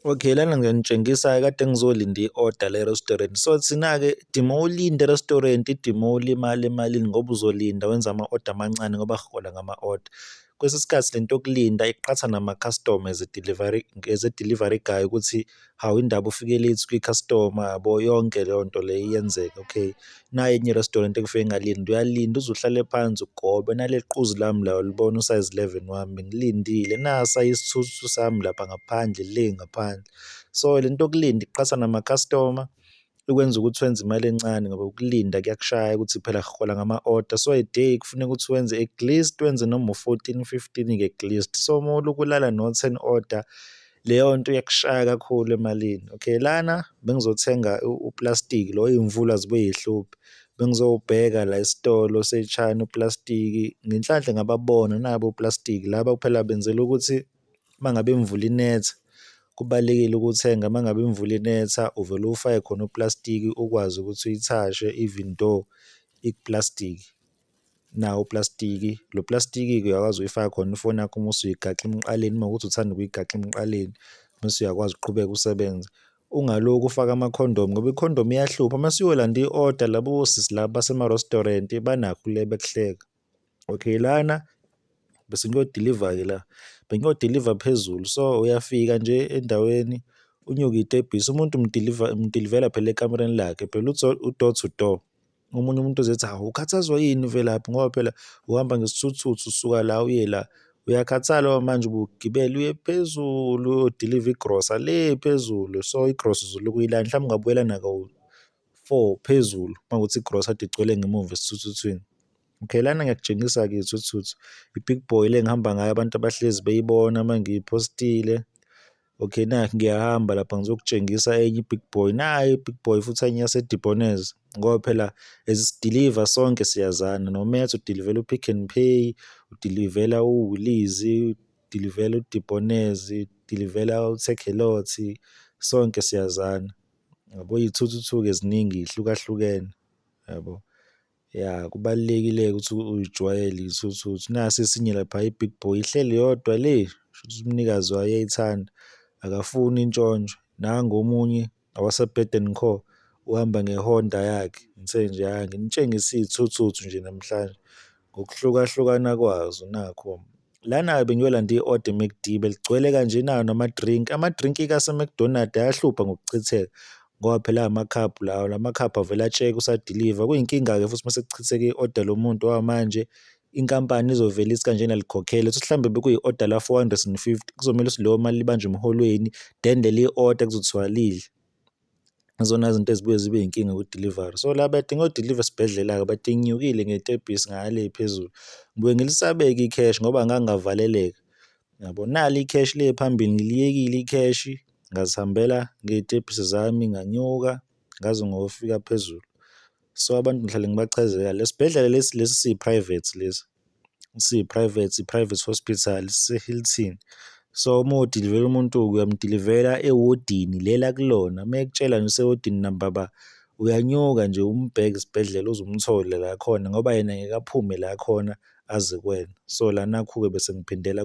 Okay, lana ngiyanitshengisa kade ngizolinda i-order la e-restaurant. So thina-ke dima ulinde e-restaurant, idima ulimala emalini ngoba uzolinda wenza ama-order amancane ngoba sihola ngama-order. Kwesinye isikhathi le nto yokulinda iqhatha nama-customer eze-delivery guy ukuthi hawu indaba ufike late kwi-customer yabo, yonke leyo nto leyo iyenzeka. Okay, nayi enye i-restaurant ekufike ngalindi, uyalinda uze uhlale phansi ugobe naleli qhuzu lami la ulibona usize 11 wami ngilindile nasa isithuthu sami lapha ngaphandle le ngaphandle. So le nto yokulinda iqhatha nama-customer ikwenza ukuthi wenze imali encane ngoba ukulinda kuyakushaya ukuthi phela sihola ngama-order. So a day kufuneka ukuthi wenze at least wenze noma u-14, 15-ke at least. So uma ulokhu ulala no-10 order leyo nto iyakushaya kakhulu emalini. Okay, lana bengizothenga uplastiki lo iy'mvula zibuye y'hluphe, bengizowubheka la esitolo se-China uplastiki, ngenhlanhla ngababona nabo uplastiki laba phela benzela ukuthi uma ngabe imvula inetha kubalulekile ukuthenga uma ngabe imvula inetha uvele ufake khona uplastiki ukwazi ukuthi uyithashe even though ikuplastiki. Nawo uplastiki, lo plastiki-ke uyakwazi uyifaka khona ifoni yakho uma usuyigaxa emqaleni uma kuwukuthi uthanda ukuyigaxa emqaleni bese uyakwazi ukuqhubeka usebenze. Ungalokhu ufaka amakhondomu ngoba ikhondomu iyahlupha. Uma usuyolanda i-order labo osisi laba basema-restaurant banakho le bekuhleka. Okay, lana bese ngiyodiliva-ke la, bengiyodiliva phezulu. So uyafika nje endaweni unyuke itebhisi, umuntu umdilivela phela ekamereni lakhe phela u-door to door. Omunye umuntu uzothi hawu ukhathazwa yini uvelaphi ngoba phela uhamba ngesithuthuthu usuka la uye la. Uyakhathala manje ubugibela uye phezulu uyodiliva igrosa le phezulu. So igrosa uzolokhu uyilanda mhlawumbe ungabuyela nako-4 phezulu uma kuwukuthi igrosa kade igcwele ngemuva esithuthuthwini. Okay, lana ngiyakutshengisa-ke ithuthuthi, i-Big Boy le engihamba ngayo abantu abahlezi beyibona uma ngiyiphostile. Okay, nakhu ngiyahamba lapha ngizokutshengisa enye i-Big Boy, nayi i-Big Boy futhi enye yase-Debonairs ngoba phela as-deliver sonke siyazana, no-Matt udilivela u-Pick n Pay, udilivela u-Woolies, udilivela u-Debonairs, udilivela u-Takealot, sonke siyazana yabo. Iy'thuthu-ke ziningi y'hlukahlukene yabo. Ya, kubalulekile-ke ukuthi uyijwayele iy'thuthu. Nasi esinye lapha i-Big Boy ihleli yodwa le, shuthi umnikazi wayo uyayithanda akafuni intshontsho. Nangu omunye owase-Bed and Co uhamba ngeHonda yakhe. Ngithe nje hhayi nginitshengise iy'thuthuthu nje namhlanje ngokuhlukahlukana kwazo nakho. Lana bengiyolanda i-order e-McD beligcwele kanje nawo nama-drink. Ama-drink-ke ase-McDonald ayahlupha ngokuchitheka ngoba phela amakhabhu lawo, la makhabhu avele atsheke usadiliva. Kuyinkinga-ke futhi uma sekuchitheke i-order lo muntu manje inkampani izovele ithi kanjena likhokhele ukuthi mhlawumbe bekuyi-order la-450 kuzomele ukuthi leyo mali ibanjwe emholweni then leli order kuzothiwa lidle. Izona zinto ezibuye zibe yinkinga ku-delivery. So la badinga udiliva esibhedlela-ke badinyukile ngetebhisi ngale phezulu. Ngibuye ngilisabeke ikheshi ngoba ngangavaleleka yabo. Nali ikheshi le phambili ngiliyekile ikheshi ngazihambela ngey'tebhisi zami nganyuka ngaze ngofika phezulu. So abantu ngihlale ngibachazela lesibhedlela lesi siyi-private lesi, siyi-private, i-private hospital sise-Hilton. So uma udilivela umuntu uyamdilivela ewodini lela kulona, uma ekutshela nje usewodini number uyanyuka nje umbheke esibhedlela uze umthole la khona ngoba yena ngeke aphume la khona aze kuwena. So la nakhu-ke bese ngiphindela